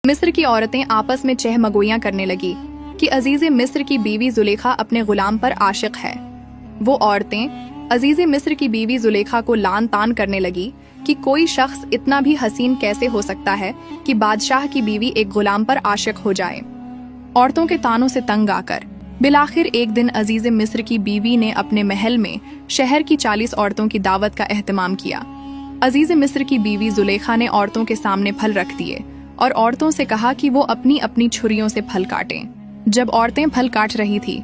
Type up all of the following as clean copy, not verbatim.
مصر کی عورتیں آپس میں چہمگوئیاں کرنے لگی کہ عزیز مصر کی بیوی زلیخا اپنے غلام پر عاشق ہے۔ وہ عورتیں عزیز مصر کی بیوی زلیخا کو لان تان کرنے لگی کہ کوئی شخص اتنا بھی حسین کیسے ہو سکتا ہے کہ بادشاہ کی بیوی ایک غلام پر عاشق ہو جائے۔ عورتوں کے تانوں سے تنگ آ کر بالآخر ایک دن عزیز مصر کی بیوی نے اپنے محل میں شہر کی 40 عورتوں کی دعوت کا اہتمام کیا۔ عزیز مصر کی بیوی زلیخا نے عورتوں کے سامنے پھل رکھ دیے اور عورتوں سے کہا کہ وہ اپنی اپنی چھریوں سے پھل کاٹیں۔ جب عورتیں پھل کاٹ رہی تھی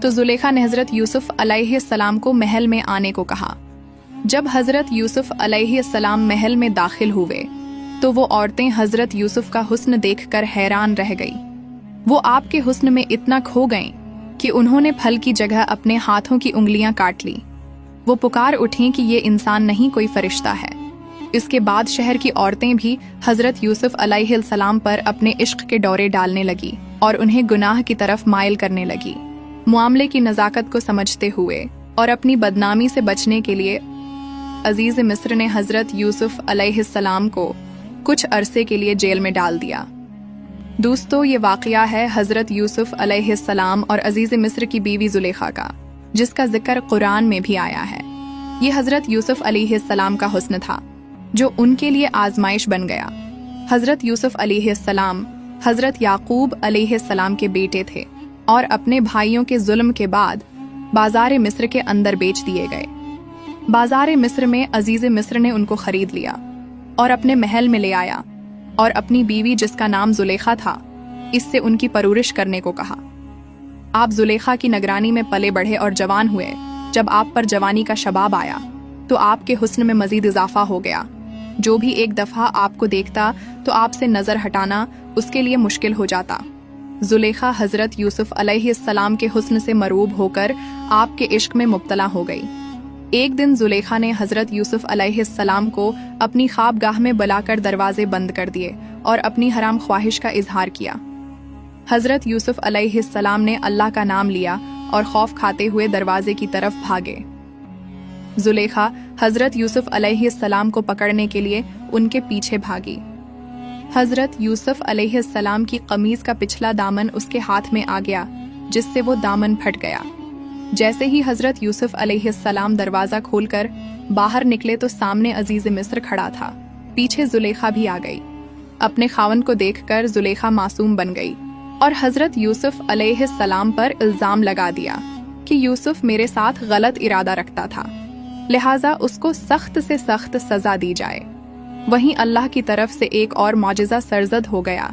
تو زلیخا نے حضرت یوسف علیہ السلام کو محل میں آنے کو کہا۔ جب حضرت یوسف علیہ السلام محل میں داخل ہوئے تو وہ عورتیں حضرت یوسف کا حسن دیکھ کر حیران رہ گئی۔ وہ آپ کے حسن میں اتنا کھو گئیں کہ انہوں نے پھل کی جگہ اپنے ہاتھوں کی انگلیاں کاٹ لی۔ وہ پکار اٹھیں کہ یہ انسان نہیں کوئی فرشتہ ہے۔ اس کے بعد شہر کی عورتیں بھی حضرت یوسف علیہ السلام پر اپنے عشق کے ڈورے ڈالنے لگی اور انہیں گناہ کی طرف مائل کرنے لگی۔ معاملے کی نزاکت کو سمجھتے ہوئے اور اپنی بدنامی سے بچنے کے لیے عزیز مصر نے حضرت یوسف علیہ السلام کو کچھ عرصے کے لیے جیل میں ڈال دیا۔ دوستو، یہ واقعہ ہے حضرت یوسف علیہ السلام اور عزیز مصر کی بیوی زلیخا کا، جس کا ذکر قرآن میں بھی آیا ہے۔ یہ حضرت یوسف علیہ السلام کا حسن تھا جو ان کے لیے آزمائش بن گیا۔ حضرت یوسف علیہ السلام حضرت یعقوب علیہ السلام کے بیٹے تھے اور اپنے بھائیوں کے ظلم کے بعد بازار مصر کے اندر بیچ دیے گئے۔ بازار مصر میں عزیز مصر نے ان کو خرید لیا اور اپنے محل میں لے آیا اور اپنی بیوی جس کا نام زلیخا تھا اس سے ان کی پرورش کرنے کو کہا۔ آپ زلیخا کی نگرانی میں پلے بڑھے اور جوان ہوئے۔ جب آپ پر جوانی کا شباب آیا تو آپ کے حسن میں مزید اضافہ ہو گیا۔ جو بھی ایک دفعہ آپ کو دیکھتا تو آپ سے نظر ہٹانا اس کے لیے مشکل ہو جاتا۔ زلیخا حضرت یوسف علیہ السلام کے حسن سے مروب ہو کر آپ کے عشق میں مبتلا ہو گئی۔ ایک دن زلیخا نے حضرت یوسف علیہ السلام کو اپنی خواب گاہ میں بلا کر دروازے بند کر دیے اور اپنی حرام خواہش کا اظہار کیا۔ حضرت یوسف علیہ السلام نے اللہ کا نام لیا اور خوف کھاتے ہوئے دروازے کی طرف بھاگے۔ زلیخا حضرت یوسف علیہ السلام کو پکڑنے کے لیے ان کے پیچھے بھاگی۔ حضرت یوسف علیہ السلام کی قمیض کا پچھلا دامن اس کے ہاتھ میں آ گیا جس سے وہ دامن پھٹ گیا۔ جیسے ہی حضرت یوسف علیہ السلام دروازہ کھول کر باہر نکلے تو سامنے عزیز مصر کھڑا تھا۔ پیچھے زلیخا بھی آ گئی۔ اپنے خاوند کو دیکھ کر زلیخا معصوم بن گئی اور حضرت یوسف علیہ السلام پر الزام لگا دیا کہ یوسف میرے ساتھ غلط ارادہ رکھتا تھا، لہٰذا اس کو سخت سے سخت سزا دی جائے۔ وہیں اللہ کی طرف سے ایک اور معجزہ سرزد ہو گیا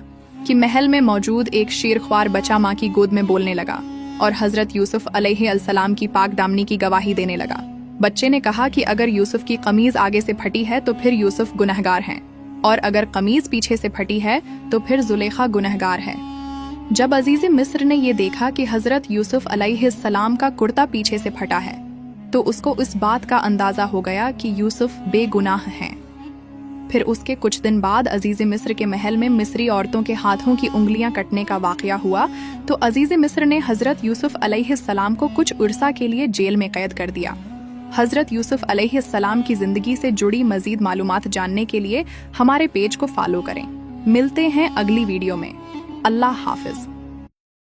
کہ محل میں موجود ایک شیرخوار بچہ ماں کی گود میں بولنے لگا اور حضرت یوسف علیہ السلام کی پاک دامنی کی گواہی دینے لگا۔ بچے نے کہا کہ اگر یوسف کی قمیض آگے سے پھٹی ہے تو پھر یوسف گنہگار ہیں، اور اگر قمیض پیچھے سے پھٹی ہے تو پھر زلیخا گنہگار ہے۔ جب عزیز مصر نے یہ دیکھا کہ حضرت یوسف علیہ السلام کا کرتا پیچھے سے پھٹا ہے تو اس کو اس بات کا اندازہ ہو گیا کہ یوسف بے گناہ ہیں۔ پھر اس کے کچھ دن بعد عزیز مصر کے محل میں مصری عورتوں کے ہاتھوں کی انگلیاں کٹنے کا واقعہ ہوا تو عزیز مصر نے حضرت یوسف علیہ السلام کو کچھ عرصہ کے لیے جیل میں قید کر دیا۔ حضرت یوسف علیہ السلام کی زندگی سے جڑی مزید معلومات جاننے کے لیے ہمارے پیج کو فالو کریں۔ ملتے ہیں اگلی ویڈیو میں۔ اللہ حافظ۔